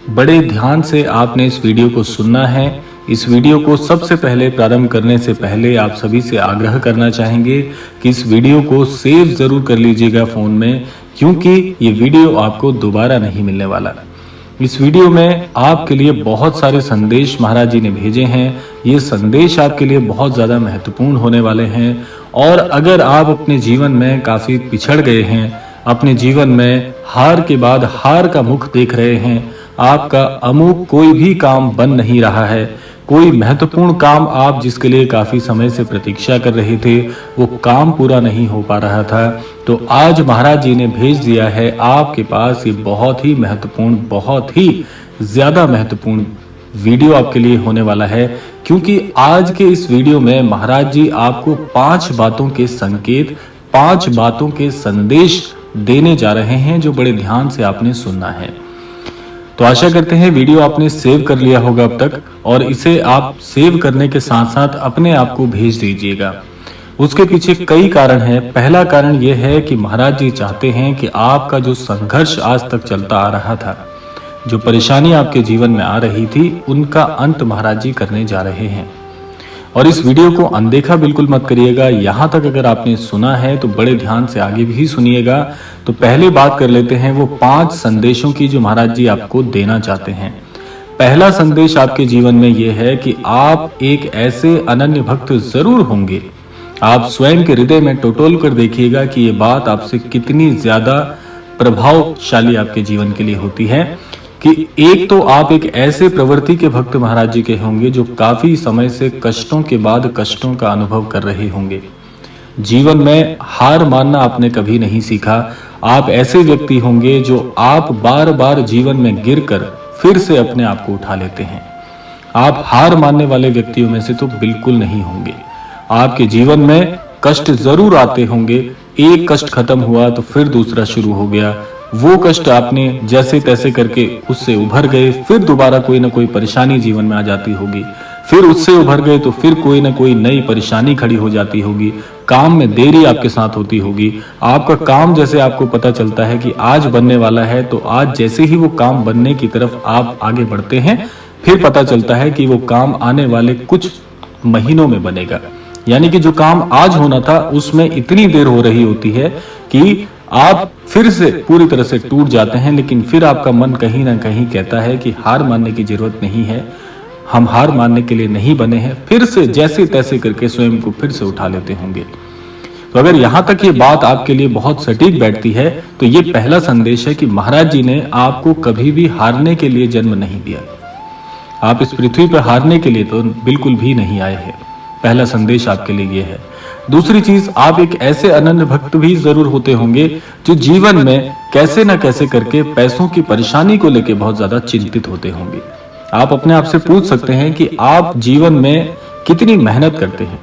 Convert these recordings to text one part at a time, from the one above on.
बड़े ध्यान से आपने इस वीडियो को सुनना है। इस वीडियो को सबसे पहले प्रारंभ करने से पहले आप सभी से आग्रह करना चाहेंगे कि इस वीडियो को सेव जरूर कर लीजिएगा फोन में, क्योंकि ये वीडियो आपको दोबारा नहीं मिलने वाला। इस वीडियो में आपके लिए बहुत सारे संदेश महाराज जी ने भेजे हैं। ये संदेश आपके लिए बहुत ज़्यादा महत्वपूर्ण होने वाले हैं। और अगर आप अपने जीवन में काफ़ी पिछड़ गए हैं, अपने जीवन में हार के बाद हार का मुख देख रहे हैं, आपका अमुक कोई भी काम बन नहीं रहा है, कोई महत्वपूर्ण काम आप जिसके लिए काफी समय से प्रतीक्षा कर रहे थे वो काम पूरा नहीं हो पा रहा था, तो आज महाराज जी ने भेज दिया है आपके पास ये बहुत ही महत्वपूर्ण, बहुत ही ज्यादा महत्वपूर्ण वीडियो आपके लिए होने वाला है। क्योंकि आज के इस वीडियो में महाराज जी आपको 5 बातों के संकेत, 5 बातों के संदेश देने जा रहे हैं जो बड़े ध्यान से आपने सुनना है। तो आशा करते हैं वीडियो आपने सेव कर लिया होगा अब तक, और इसे आप सेव करने के साथ साथ अपने आप को भेज दीजिएगा। उसके पीछे कई कारण हैं। पहला कारण यह है कि महाराज जी चाहते हैं कि आपका जो संघर्ष आज तक चलता आ रहा था, जो परेशानी आपके जीवन में आ रही थी, उनका अंत महाराज जी करने जा रहे हैं। और इस वीडियो को अनदेखा बिल्कुल मत करिएगा। यहाँ तक अगर आपने सुना है तो बड़े ध्यान से आगे भी सुनिएगा। तो पहले बात कर लेते हैं वो 5 संदेशों की जो महाराज जी आपको देना चाहते हैं। पहला संदेश आपके जीवन में ये है कि आप एक ऐसे अनन्य भक्त जरूर होंगे। आप स्वयं के हृदय में टटोल कर देखिएगा कि ये बात आपसे कितनी ज्यादा प्रभावशाली आपके जीवन के लिए होती है कि एक तो आप एक ऐसे प्रवृत्ति के भक्त महाराज जी के होंगे जो काफी समय से कष्टों के बाद कष्टों का अनुभव कर रहे होंगे। जीवन में हार मानना आपने कभी नहीं सीखा। आप ऐसे व्यक्ति होंगे जो आप बार बार जीवन में गिरकर फिर से अपने आप को उठा लेते हैं। आप हार मानने वाले व्यक्तियों में से तो बिल्कुल नहीं होंगे। आपके जीवन में कष्ट जरूर आते होंगे। एक कष्ट खत्म हुआ तो फिर दूसरा शुरू हो गया। वो कष्ट आपने जैसे तैसे करके उससे उभर गए, फिर दोबारा कोई ना कोई परेशानी जीवन में आ जाती होगी, फिर उससे उभर गए तो फिर कोई ना कोई नई परेशानी खड़ी हो जाती होगी। काम में देरी आपके साथ होती होगी। आपका काम जैसे आपको पता चलता है कि आज बनने वाला है, तो आज जैसे ही वो काम बनने की तरफ आप आगे बढ़ते हैं, फिर पता चलता है कि वो काम आने वाले कुछ महीनों में बनेगा। यानी कि जो काम आज होना था उसमें इतनी देर हो रही होती है कि आप फिर से पूरी तरह से टूट जाते हैं। लेकिन फिर आपका मन कहीं ना कहीं कहता है कि हार मानने की जरूरत नहीं है, हम हार मानने के लिए नहीं बने हैं। फिर से जैसे तैसे करके स्वयं को फिर से उठा लेते होंगे। तो अगर यहां तक ये बात आपके लिए बहुत सटीक बैठती है तो ये पहला संदेश है कि महाराज जी ने आपको कभी भी हारने के लिए जन्म नहीं दिया। आप इस पृथ्वी पर हारने के लिए तो बिल्कुल भी नहीं आए हैं। पहला संदेश आपके लिए ये है। दूसरी चीज, आप एक ऐसे अनन्य भक्त भी जरूर होते होंगे जो जीवन में कैसे न कैसे करके पैसों की परेशानी को लेकर बहुत ज्यादा चिंतित होते होंगे। आप अपने आप से पूछ सकते हैं कि आप जीवन में कितनी मेहनत करते हैं,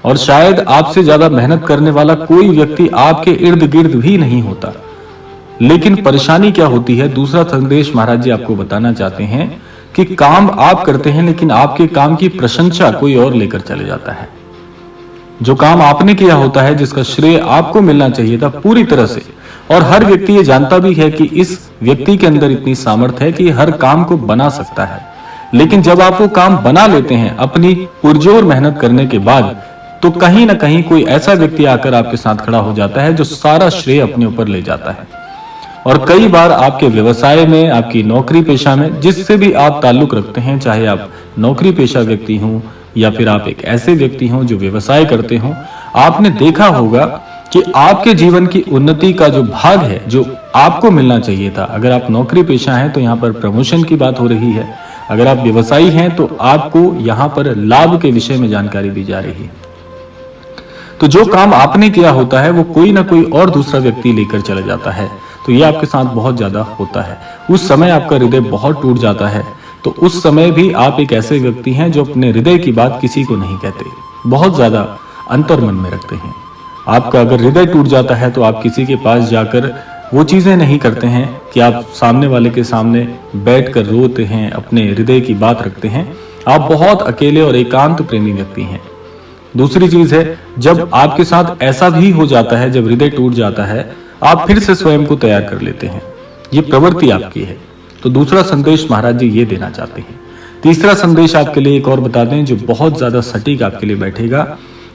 और शायद आपसे ज्यादा मेहनत करने वाला कोई व्यक्ति आपके इर्द गिर्द भी नहीं होता। लेकिन परेशानी क्या होती है? दूसरा संदेश महाराज जी आपको बताना चाहते हैं कि काम आप करते हैं, लेकिन आपके काम की प्रशंसा कोई और लेकर चले जाता है। जो काम आपने किया होता है, जिसका श्रेय आपको मिलना चाहिए था पूरी तरह से, और हर व्यक्ति ये जानता भी है कि इस व्यक्ति के अंदर इतनी सामर्थ्य है कि हर काम को बना सकता है। लेकिन जब आप वो काम बना लेते हैं अपनी पुरजोर मेहनत करने के बाद, तो कहीं ना कहीं कोई ऐसा व्यक्ति आकर आपके साथ खड़ा हो जाता है जो सारा श्रेय अपने ऊपर ले जाता है। और कई बार आपके व्यवसाय में, आपकी नौकरी पेशा में, जिससे भी आप ताल्लुक रखते हैं, चाहे आप नौकरी पेशा व्यक्ति हों या फिर आप एक ऐसे व्यक्ति हों जो व्यवसाय करते हों, आपने देखा होगा कि आपके जीवन की उन्नति का जो भाग है, जो आपको मिलना चाहिए था, अगर आप नौकरी पेशा हैं तो यहाँ पर प्रमोशन की बात हो रही है, अगर आप व्यवसायी हैं तो आपको यहाँ पर लाभ के विषय में जानकारी दी जा रही है। तो जो काम आपने किया होता है वो कोई ना कोई और दूसरा व्यक्ति लेकर चला जाता है। तो ये आपके साथ बहुत ज्यादा होता है। उस समय आपका हृदय बहुत टूट जाता है। तो उस समय भी आप एक ऐसे व्यक्ति हैं जो अपने हृदय की बात किसी को नहीं कहते, बहुत ज्यादा अंतर्मन में रखते हैं। आपका अगर हृदय टूट जाता है तो आप किसी के पास जाकर वो चीजें नहीं करते हैं कि आप सामने वाले के सामने बैठकर रोते हैं, अपने हृदय की बात रखते हैं। आप बहुत अकेले और एकांत प्रेमी व्यक्ति हैं। दूसरी चीज है, जब आपके साथ ऐसा भी हो जाता है, जब हृदय टूट जाता है, आप फिर से स्वयं को तैयार कर लेते हैं। ये प्रवृत्ति आपकी है। तो दूसरा संदेश महाराज जी ये देना चाहते हैं। तीसरा संदेश आपके लिए एक और बता दें जो बहुत ज्यादा सटीक आपके लिए बैठेगा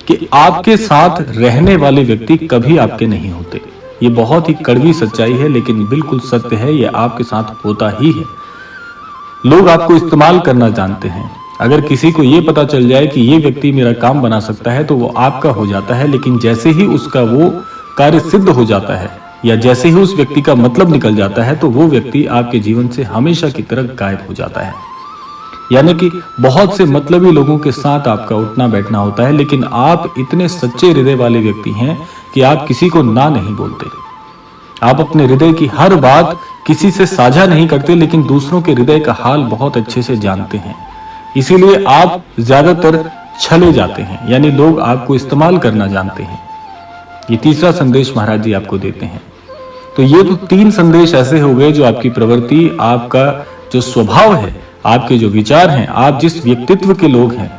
कि आपके साथ रहने वाले व्यक्ति कभी आपके नहीं होते। ये बहुत ही कड़वी सच्चाई है लेकिन बिल्कुल सत्य है, ये आपके साथ होता ही है। लोग आपको इस्तेमाल करना जानते हैं। अगर किसी को ये पता चल जाए कि ये व्यक्ति मेरा काम बना सकता है तो वो आपका हो जाता है, लेकिन जैसे ही उसका वो कार्य सिद्ध हो जाता है या जैसे ही उस व्यक्ति का मतलब निकल जाता है तो वो व्यक्ति आपके जीवन से हमेशा की तरह गायब हो जाता है। यानी कि बहुत से मतलबी लोगों के साथ आपका उठना बैठना होता है, लेकिन आप इतने सच्चे हृदय वाले व्यक्ति हैं कि आप किसी को ना नहीं बोलते। आप अपने हृदय की हर बात किसी से साझा नहीं करते, लेकिन दूसरों के हृदय का हाल बहुत अच्छे से जानते हैं। इसीलिए आप ज्यादातर छले जाते हैं, यानी लोग आपको इस्तेमाल करना जानते हैं। ये तीसरा संदेश महाराज जी आपको देते हैं। तो ये तो 3 संदेश ऐसे हो गए जो आपकी प्रवृत्ति, आपका जो स्वभाव है, आपके जो विचार हैं, आप जिस व्यक्तित्व के लोग हैं,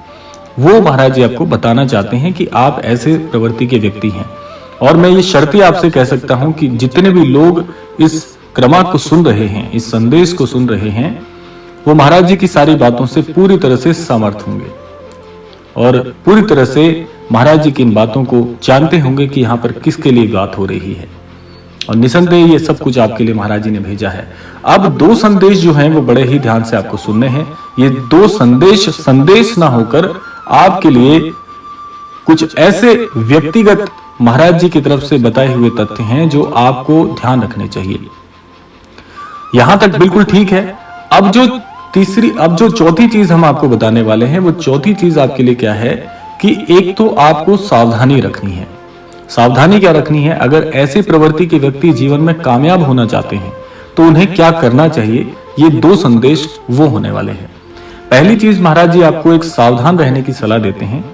वो महाराज जी आपको बताना चाहते हैं कि आप ऐसे प्रवृत्ति के व्यक्ति हैं। और मैं ये शर्ती आपसे कह सकता हूं कि जितने भी लोग इस क्रम को सुन रहे हैं, इस संदेश को सुन रहे हैं, वो महाराज जी की सारी बातों से पूरी तरह से समर्थ होंगे और पूरी तरह से महाराज जी की इन बातों को जानते होंगे कि यहाँ पर किसके लिए बात हो रही है। और निसंदेह ये सब कुछ आपके लिए महाराज जी ने भेजा है। अब 2 संदेश जो हैं वो बड़े ही ध्यान से आपको सुनने हैं। ये 2 संदेश ना होकर आपके लिए कुछ ऐसे व्यक्तिगत महाराज जी की तरफ से बताए हुए तथ्य हैं जो आपको ध्यान रखने चाहिए। यहां तक बिल्कुल ठीक है। अब जो चौथी चीज हम आपको बताने वाले हैं, वो चौथी चीज आपके लिए क्या है कि एक तो आपको सावधानी रखनी है। सावधानी क्या रखनी है? अगर ऐसे प्रवृत्ति के व्यक्ति जीवन में कामयाब होना चाहते हैं तो उन्हें क्या करना चाहिए, ये 2 संदेश वो होने वाले हैं। पहली चीज महाराज जी आपको एक सावधान रहने की सलाह देते हैं